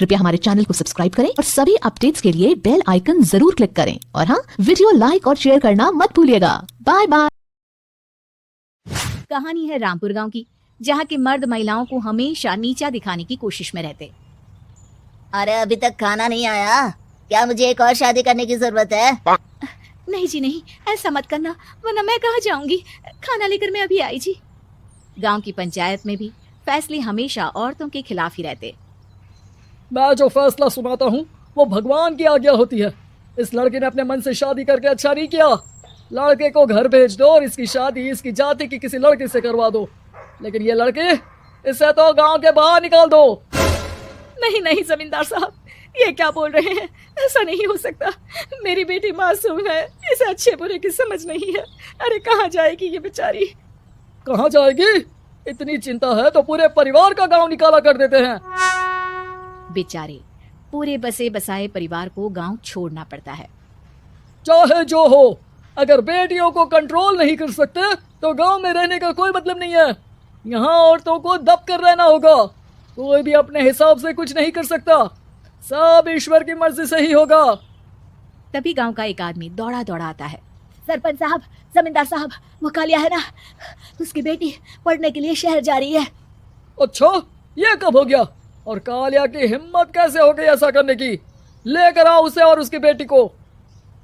कृपया हमारे चैनल को सब्सक्राइब करें और सभी अपडेट्स के लिए बेल आइकन जरूर क्लिक करें और हाँ, वीडियो लाइक और शेयर करना मत भूलिएगा। Bye bye. कहानी है रामपुर गांव की, जहां के मर्द महिलाओं को हमेशा नीचा दिखाने की कोशिश में रहते। अरे अभी तक खाना नहीं आया, क्या मुझे एक और शादी करने की जरूरत है? नहीं जी नहीं, ऐसा मत करना, वरना मैं कहाँ जाऊंगी। खाना लेकर मैं अभी आई जी। गांव की पंचायत में भी फैसले हमेशा औरतों के खिलाफ ही रहते। मैं जो फैसला सुनाता हूँ वो भगवान की आज्ञा होती है। इस लड़के ने अपने मन से शादी करके अच्छा नहीं किया। लड़के को घर भेज दो और इसकी शादी इसकी जाति की किसी लड़के से करवा दो, लेकिन ये लड़के, इसे तो गांव के बाहर निकाल दो। नहीं नहीं जमींदार साहब, ये क्या बोल रहे हैं? ऐसा नहीं हो सकता। मेरी बेटी मासूम है, इसे अच्छे बुरे की समझ नहीं है। अरे कहाँ जाएगी ये बेचारी? कहाँ जाएगी? इतनी चिंता है तो पूरे परिवार का गांव निकाला कर देते हैं। बेचारे पूरे बसे बसाए परिवार को गांव छोड़ना पड़ता है। चाहे जो हो, अगर बेटियों को कंट्रोल नहीं कर सकते तो गांव में रहने का कोई मतलब नहीं है। यहाँ औरतों को दब कर रहना होगा। कोई भी अपने हिसाब से कुछ नहीं कर सकता, सब ईश्वर की मर्जी से ही होगा। तभी गांव का एक आदमी दौड़ा दौड़ा आता है। सरपंच साहब, जमींदार साहब, वो कालिया है ना, उसकी बेटी पढ़ने के लिए शहर जा रही है। अच्छा, ये कब हो गया? और कालिया की हिम्मत कैसे हो गई ऐसा करने की? लेकर आओ उसे और उसकी बेटी को।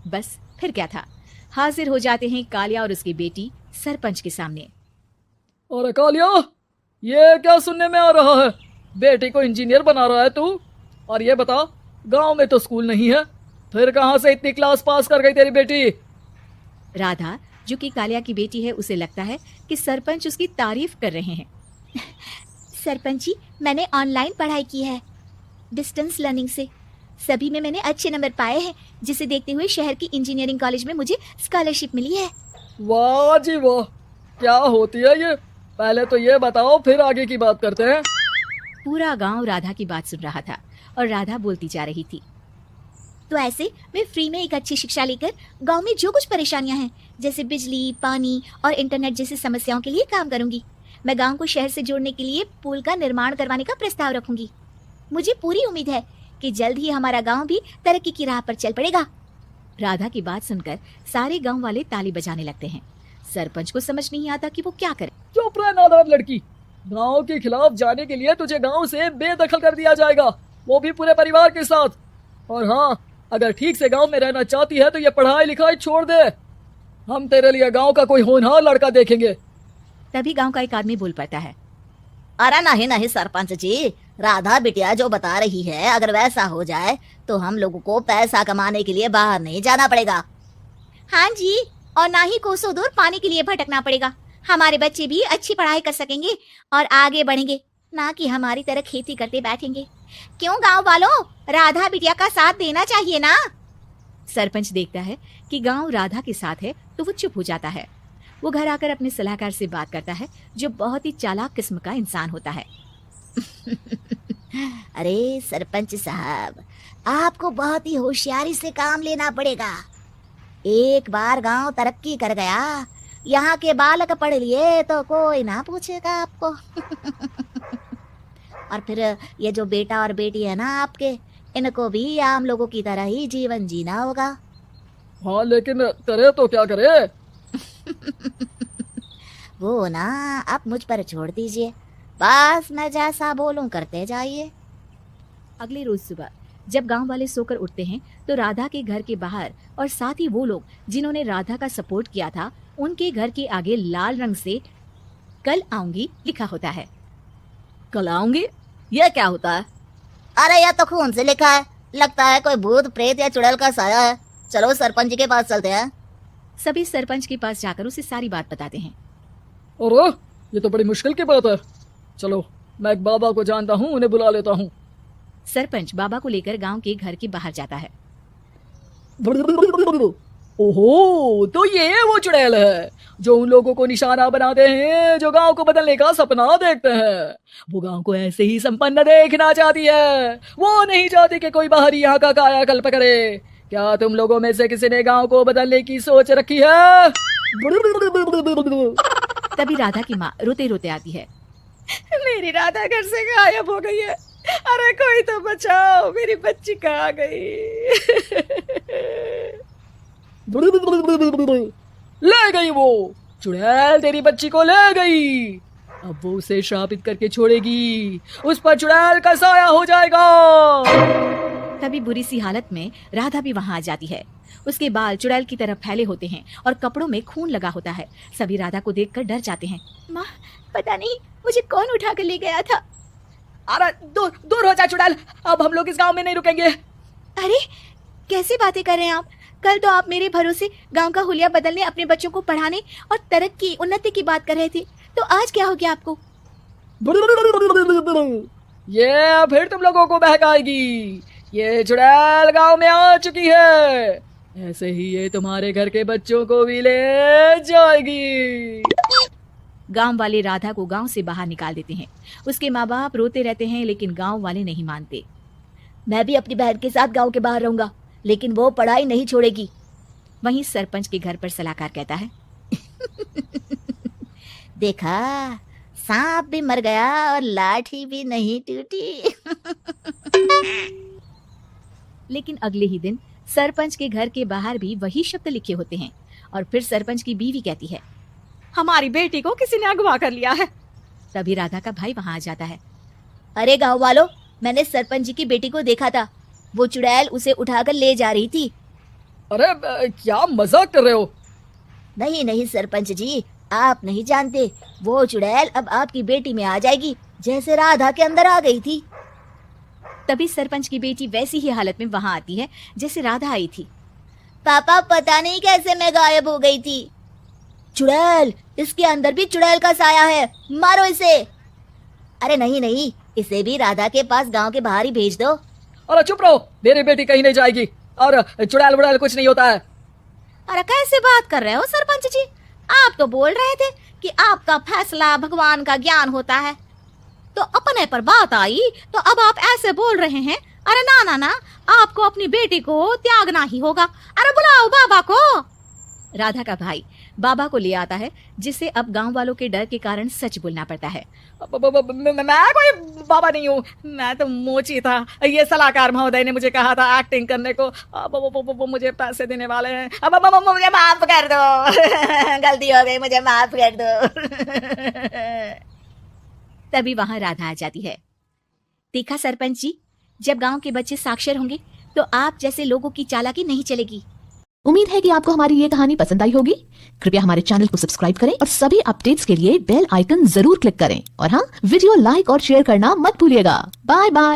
बस फिर क्या था, हाजिर हो जाते हैं कालिया और उसकी बेटी सरपंच के सामने। अरे कालिया, ये क्या सुनने में आ रहा है? बेटी को इंजीनियर बना रहा है तू? और ये बता, गांव में तो स्कूल नहीं है, फिर कहां से इतनी क्लास पास कर गई तेरी बेटी? राधा, जो कि कालिया की बेटी है, उसे लगता है कि सरपंच उसकी तारीफ कर रहे हैं। सरपंच जी, मैंने ऑनलाइन पढ़ाई की है, डिस्टेंस लर्निंग से। सभी में मैंने अच्छे नंबर पाए हैं, जिसे देखते हुए शहर की इंजीनियरिंग कॉलेज में मुझे स्कॉलरशिप मिली है। वाह जी वाह, क्या होती है ये? पहले तो ये बताओ, फिर आगे की बात करते हैं। पूरा गांव राधा की बात सुन रहा था और राधा बोलती जा रही थी। तो ऐसे मैं फ्री में एक अच्छी शिक्षा लेकर गांव में जो कुछ परेशानियां हैं, जैसे बिजली, पानी और इंटरनेट जैसी समस्याओं के लिए काम करूंगी। मैं गांव को शहर से जोड़ने के लिए पुल का निर्माण करवाने का प्रस्ताव रखूंगी। मुझे पूरी उम्मीद है कि जल्द ही हमारा गांव भी तरक्की की राह पर चल पड़ेगा। राधा की बात सुनकर सारे गांव वाले ताली बजाने लगते हैं। सरपंच को समझ नहीं आता कि वो क्या करे। चुप रह नादान लड़की, गांव के खिलाफ जाने के लिए तुझे गांव से बेदखल कर दिया जाएगा, वो भी पूरे परिवार के साथ। और हाँ, अगर ठीक से गांव में रहना चाहती है तो ये पढ़ाई लिखाई छोड़ दे। हम तेरे लिए गांव का कोई होनहार लड़का देखेंगे। तभी गांव का एक आदमी बोल पड़ता है। अरे नहीं नहीं सरपंच जी, राधा बिटिया जो बता रही है, अगर वैसा हो जाए तो हम लोगों को पैसा कमाने के लिए बाहर नहीं जाना पड़ेगा। हाँ जी, और ना ही कोसों दूर पानी के लिए भटकना पड़ेगा। हमारे बच्चे भी अच्छी पढ़ाई कर सकेंगे और आगे बढ़ेंगे, ना कि हमारी तरह खेती करते बैठेंगे। क्यों गांव वालों, राधा बिटिया का साथ देना चाहिए ना। सरपंच देखता है कि गांव राधा के साथ है तो वो चुप हो जाता है। वो घर आकर अपने सलाहकार से बात करता है, जो बहुत ही चालाक किस्म का इंसान होता है। अरे सरपंच साहब, आपको बहुत ही होशियारी से काम लेना पड़ेगा। एक बार गांव तरक्की कर गया, यहाँ के बालक पढ़ लिए तो कोई ना पूछेगा आपको। और फिर ये जो बेटा और बेटी है ना आपके, इनको भी आम लोगों की तरह ही जीवन जीना होगा। हाँ, लेकिन करे तो क्या करे? वो ना आप मुझ पर छोड़ दीजिए, बस मैं जैसा बोलूं करते जाइए। अगले रोज सुबह जब गांव वाले सोकर उठते हैं तो राधा के घर के बाहर और साथ ही वो लोग जिन्होंने राधा का सपोर्ट किया था, उनके घर के आगे लाल रंग से कल आऊंगी लिखा होता है। कल आऊंगी, यह क्या होता है? अरे यह तो खून से लिखा है, लगता है कोई भूत प्रेत या चुड़ैल का साया है। चलो सरपंच के पास चलते हैं। सभी सरपंच के पास जाकर उसे सारी बात बताते हैं। अरे ये तो बड़ी मुश्किल की बात है। चलो, मैं एक बाबा को जानता हूँ, उन्हें बुला लेता हूँ। सरपंच बाबा को लेकर गांव के घर के बाहर जाता है। ओहो, तो ये वो चुड़ैल है जो उन लोगों को निशाना बनाते हैं जो गांव को बदलने का सपना देखते हैं। वो गांव को ऐसे ही संपन्न देखना चाहती है, वो नहीं चाहती कि कोई बाहरी यहाँ का कायाकल्प करे। क्या तुम लोगों में से किसी ने गांव को बदलने की सोच रखी है? तभी राधा की माँ रोते रोते आती है। मेरी राधा घर से गायब हो गई है, अरे कोई तो बचाओ, मेरी बच्ची कहाँ गई? ले गई वो चुड़ैल, तेरी बच्ची को ले गई। अब वो उसे श्रापित करके छोड़ेगी, उस पर चुड़ैल का साया हो जाएगा। तभी बुरी सी हालत में राधा भी वहां आ जाती है। उसके बाल चुड़ैल की तरफ फैले होते हैं और कपड़ों में खून लगा होता है। सभी राधा को देखकर डर जाते हैं। माँ, पता नहीं मुझे कौन उठा कर ले गया था। अरे दूर दूर हो जा चुड़ैल, अब हम लोग इस गांव में नहीं रुकेंगे। अरे कैसी बातें कर रहे हैं आप? कल तो आप मेरे भरोसे गांव का हुलिया बदलने, अपने बच्चों को पढ़ाने और तरक्की उन्नति की बात कर रहे थे, तो आज क्या हो गया आपको? ये फिर तुम लोगों को बहकाएगी। ये चुड़ैल गांव में आ चुकी है, ऐसे ही ये तुम्हारे घर के बच्चों को भी ले जाएगी। गांव वाले राधा को गांव से बाहर निकाल देते हैं। उसके माँ बाप रोते रहते हैं, लेकिन गांव वाले नहीं मानते। मैं भी अपनी बहन के साथ गांव के बाहर रहूंगा, लेकिन वो पढ़ाई नहीं छोड़ेगी। वहीं सरपंच के घर पर सलाहकार कहता है, देखा, सांप भी मर गया और लाठी भी नहीं टूटी। लेकिन अगले ही दिन सरपंच के घर के बाहर भी वही शब्द लिखे होते हैं। और फिर सरपंच की बीवी कहती है, हमारी बेटी को किसी ने अगवा कर लिया है। तभी राधा का भाई वहां आ जाता है। अरे गांव वालों, मैंने सरपंच जी की बेटी को देखा था, वो चुड़ैल उसे उठाकर ले जा रही थी। अरे क्या मजाक कर रहे हो? नहीं नहीं सरपंच जी, आप नहीं जानते, वो चुड़ैल अब आपकी बेटी में आ जाएगी, जैसे राधा के अंदर आ गई थी। तभी सरपंच की बेटी वैसी ही हालत में वहां आती है जैसे राधा आई थी। पापा, पता नहीं कैसे मैं गायब हो गई थी। चुड़ैल, इसके अंदर भी चुड़ैल का साया है, मारो इसे। अरे नहीं नहीं, इसे भी राधा के पास गांव के बाहर ही भेज दो। अरे चुप रहो, मेरी बेटी कहीं नहीं जाएगी, और चुड़ैल वुड़ैल कुछ नहीं होता है। अरे कैसे बात कर रहे हो सरपंच जी? आप तो बोल रहे थे कि आपका फैसला भगवान का ज्ञान होता है, तो अपने पर बात आई तो अब आप ऐसे बोल रहे हैं। अरे ना ना ना, आपको अपनी बेटी को त्यागना ही होगा। अरे बुलाओ बाबा को। राधा का भाई बाबा को ले आता है, जिसे अब गांव वालों के डर के कारण सच बोलना पड़ता है। मैं कोई बाबा नहीं हूँ, मैं तो मोची था। ये सलाहकार महोदय ने मुझे कहा था एक्टिंग करने को, वो मुझे पैसे देने वाले हैं। अब मुझे माफ कर दो। गलती हो गई, मुझे माफ कर दो। तभी वहां राधा आ जाती है। देखा सरपंच जी, जब गांव के बच्चे साक्षर होंगे तो आप जैसे लोगों की चालाकी नहीं चलेगी। उम्मीद है कि आपको हमारी ये कहानी पसंद आई होगी। कृपया हमारे चैनल को सब्सक्राइब करें और सभी अपडेट्स के लिए बेल आइकन जरूर क्लिक करें। और हाँ, वीडियो लाइक और शेयर करना मत भूलिएगा। Bye bye.